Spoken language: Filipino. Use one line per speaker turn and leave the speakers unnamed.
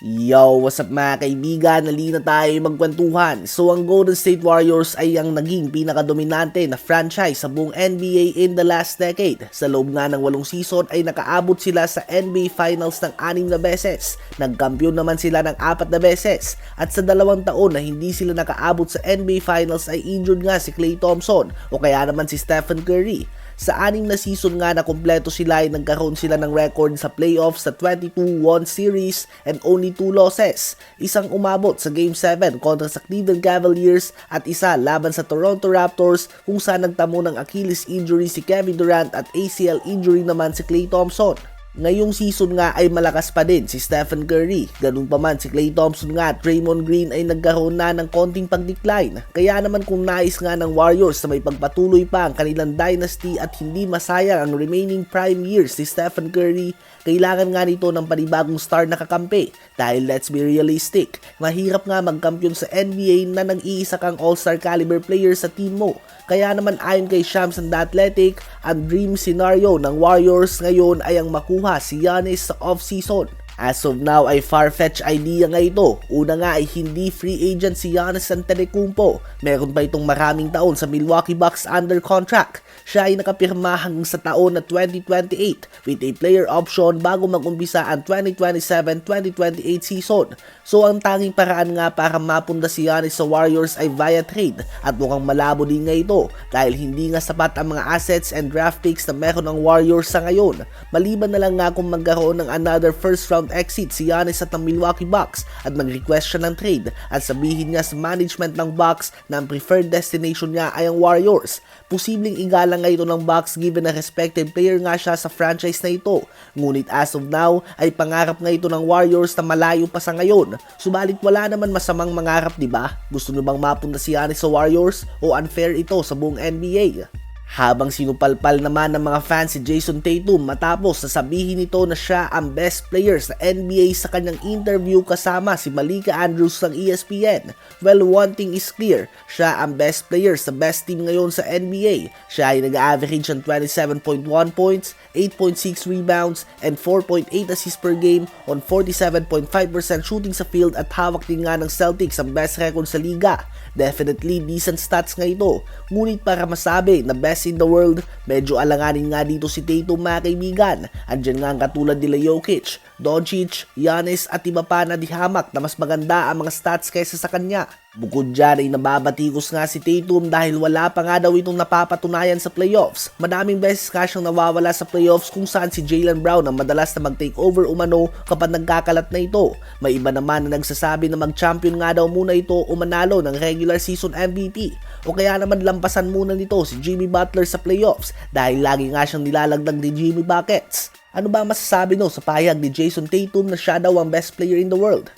Yo, what's up mga kaibigan? Halina tayo magkwentuhan. So ang Golden State Warriors ay ang naging pinakadominante na franchise sa buong NBA in the last decade. Sa loob nga ng 8 season ay nakaabot sila sa NBA Finals ng 6 na beses. Nagkampiyon naman sila ng 4 na beses. At sa 2 taon na hindi sila nakaabot sa NBA Finals ay injured nga si Klay Thompson o kaya naman si Stephen Curry. Sa 6 na season nga na kumpleto sila ay nagkaroon sila ng record sa playoffs sa 22-1 series and only 2 losses. Isang umabot sa Game 7 kontra sa Cleveland Cavaliers at isa laban sa Toronto Raptors kung saan nagtamo ng Achilles injury si Kevin Durant at ACL injury naman si Klay Thompson. Ngayong season nga ay malakas pa din si Stephen Curry. Ganun pa man si Klay Thompson nga at Draymond Green ay nagkaroon na ng konting pag-decline. Kaya naman kung nais nga ng Warriors na may pagpatuloy pa ang kanilang dynasty at hindi masayang ang remaining prime years si Stephen Curry, kailangan nga nito ng panibagong star na kakampi. Dahil let's be realistic, mahirap nga magkampiyon sa NBA na nag-iisa kang all-star caliber player sa team mo. Kaya naman ayon kay Shams and The Athletic, ang dream scenario ng Warriors ngayon ay ang makuha si Giannis sa off-season. As of now ay far-fetched idea nga ito. Una nga ay hindi free agent si Giannis Antetokounmpo. Meron pa itong maraming taon sa Milwaukee Bucks under contract. Siya ay nakapirma hanggang sa taon na 2028 with a player option bago mag-umpisa ang 2027-2028 season. So ang tanging paraan nga para mapunda si Giannis sa Warriors ay via trade at mukhang malabo din nga ito dahil hindi nga sapat ang mga assets and draft picks na meron ang Warriors sa ngayon. Maliban na lang nga kung magkaroon ng another first round exit si Giannis at ng Milwaukee Bucks at mag-request siya ng trade at sabihin niya sa management ng Bucks na ang preferred destination niya ay ang Warriors. Posibleng igalang nga ito ng Bucks given na respected player nga siya sa franchise na ito. Ngunit as of now ay pangarap nga ito ng Warriors na malayo pa sa ngayon. Subalit wala naman masamang mangarap, diba? Gusto nyo bang mapunta si Giannis sa Warriors o unfair ito sa buong NBA? Habang sinupalpal naman ng mga fans si Jason Tatum matapos sasabihin nito na siya ang best player sa NBA sa kanyang interview kasama si Malika Andrews ng ESPN. Well, one thing is clear, siya ang best player sa best team ngayon sa NBA. Siya ay nag-average ng 27.1 points, 8.6 rebounds, and 4.8 assists per game on 47.5% shooting sa field at hawak din nga ng Celtics ang best record sa liga. Definitely decent stats nga ito. Ngunit para masabi na best in the world, medyo alanganin nga dito si Tatum mga kaibigan. Andyan nga ang katulad nila Jokic, Doncic, Giannis at iba pa na dihamak na mas maganda ang mga stats kaysa sa kanya. Bukod dyan ay nababatikos nga si Tatum dahil wala pa nga daw itong napapatunayan sa playoffs. Madaming beses nga siyang nawawala sa playoffs kung saan si Jaylen Brown ang madalas na mag-take over umano kapag nagkakalat na ito. May iba naman na nagsasabi na mag-champion nga daw muna ito o manalo ng regular season MVP. O kaya naman lampasan muna nito si Jimmy Butler sa playoffs dahil lagi nga siyang nilalagdag ni Jimmy Buckets. Ano ba masasabi no sa pahayag ni Jason Tatum na siya daw ang best player in the world?